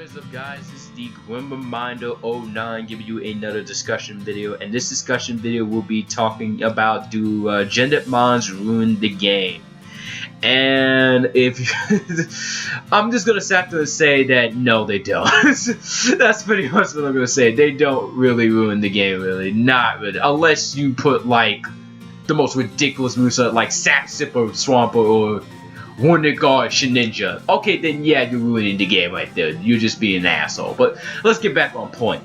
What is up, guys? This is the Grim Reminder 09 giving you another discussion video, and this discussion video will be talking about do gendered mons ruin the game. And if I'm just gonna have to say that no, they don't. That's pretty much what I'm gonna say. They don't really ruin the game, really, not really, unless you put like the most ridiculous moveset like Sap Sipper, Swamper, or Wounded Guard Ninja. Okay, then yeah, you're ruining the game right there. You're just being an asshole. But let's get back on point.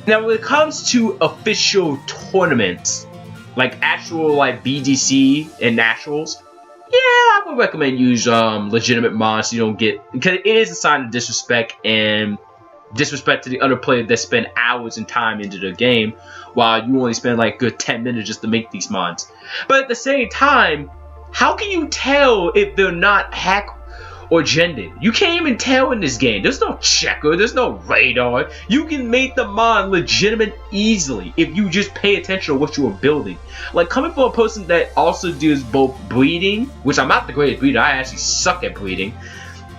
Now, when it comes to official tournaments, like actual like BGC and nationals, yeah, I would recommend use legitimate mons so you don't get, because it is a sign of disrespect and disrespect to the other player that spend hours and time into the game, while you only spend like a good 10 minutes just to make these mons. But at the same time, how can you tell if they're not hack or gendered? You can't even tell in this game. There's no checker, there's no radar. You can make the mon legitimate easily if you just pay attention to what you are building. Like, coming from a person that also does both breeding, which I'm not the greatest breeder, I actually suck at breeding,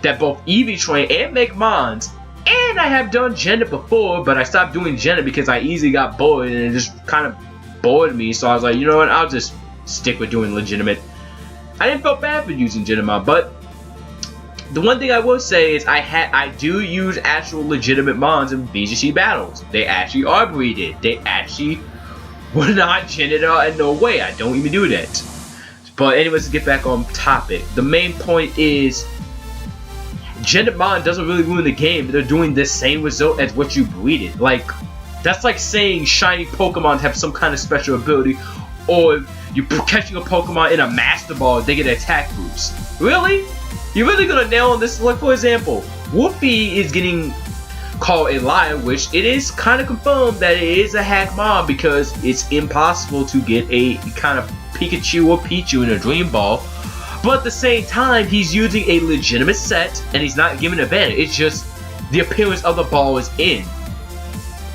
that both EV train and make mons, and I have done gender before, but I stopped doing gender because I easily got bored and it just kind of bored me. So I was like, you know what, I'll just stick with doing legitimate. I didn't feel bad for using Gendermon, but the one thing I will say is I do use actual legitimate mons in BGC battles. They actually are breeded. They actually were not gendered in no way. I don't even do that. But anyways, to get back on topic, the main point is gendered mon doesn't really ruin the game. They're doing the same result as what you breeded. Like, that's like saying shiny Pokemon have some kind of special ability, or you're catching a Pokemon in a Master Ball, they get attack boost. Really? You're really gonna nail on this? Like, for example, Whoopi is getting called a liar, which it is kind of confirmed that it is a hack mon because it's impossible to get a kind of Pikachu or Pichu in a Dream Ball. But at the same time, he's using a legitimate set and he's not giving advantage. It's just the appearance of the ball is in.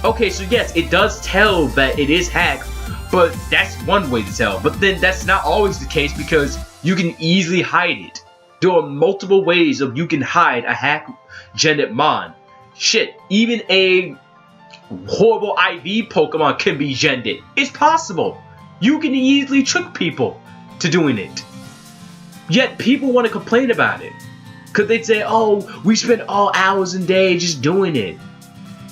Okay, so yes, it does tell that it is hacked, but that's one way to tell. But then that's not always the case because you can easily hide it. There are multiple ways of you can hide a hack gendered mon. Shit, even a horrible IV Pokemon can be gendered. It's possible. You can easily trick people to doing it. Yet people want to complain about it. Because they'd say, oh, we spend all hours and days just doing it.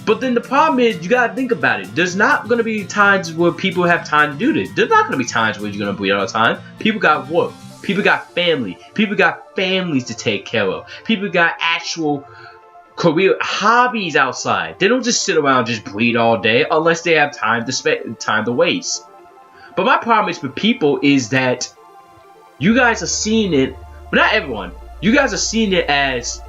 But then the problem is, you gotta think about it. There's not gonna be times where people have time to do this. There's not gonna be times where you're gonna breed all the time. People got work. People got family. People got families to take care of. People got actual career hobbies outside. They don't just sit around and just breed all day unless they have time to waste. But my problem is with people is that you guys are seeing it, but not everyone. You guys are seeing it as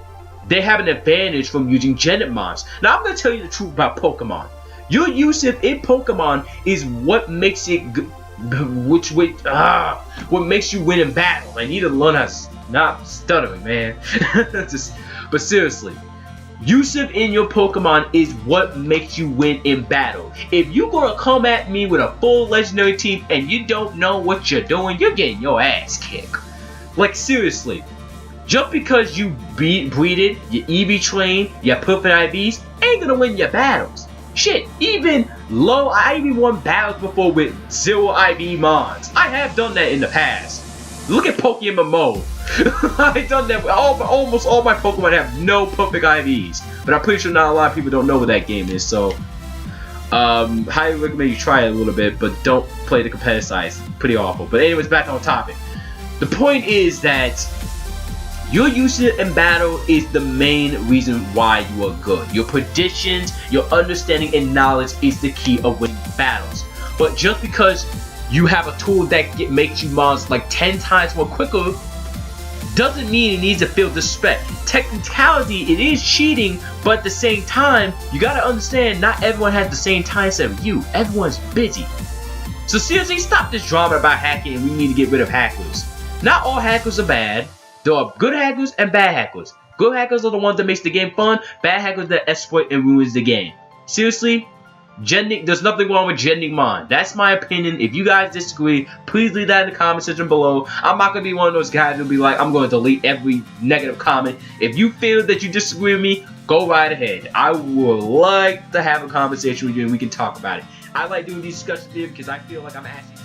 they have an advantage from using gendered mons. Now, I'm going to tell you the truth about Pokemon. Your usage in Pokemon is what makes it what makes you win in battle. I need to learn how to not stuttering, man. But seriously, usage in your Pokemon is what makes you win in battle. If you're going to come at me with a full legendary team and you don't know what you're doing, you're getting your ass kicked. Like, seriously. Just because you breeded, you EV train, you perfect IVs, ain't gonna win your battles. Shit, even low, I even won battles before with 0 IV mons. I have done that in the past. Look at Pokemon Mo. I've done that with almost all my Pokemon have no perfect IVs. But I'm pretty sure not a lot of people don't know what that game is, so highly recommend you try it a little bit, but don't play the competitive side. It's pretty awful. But anyways, back on topic. The point is that your usage in battle is the main reason why you are good. Your predictions, your understanding and knowledge is the key of winning battles. But just because you have a tool that makes you mons like 10 times more quicker doesn't mean it needs to feel disrespect. Technicality, it is cheating, but at the same time, you gotta understand not everyone has the same time set as you. Everyone's busy. So seriously, stop this drama about hacking and we need to get rid of hackers. Not all hackers are bad. There are good hackers and bad hackers. Good hackers are the ones that makes the game fun. Bad hackers that exploit and ruins the game. Seriously, there's nothing wrong with gending mon. That's my opinion. If you guys disagree, please leave that in the comment section below. I'm not going to be one of those guys who'll be like, I'm going to delete every negative comment. If you feel that you disagree with me, go right ahead. I would like to have a conversation with you and we can talk about it. I like doing these discussions videos because I feel like I'm asking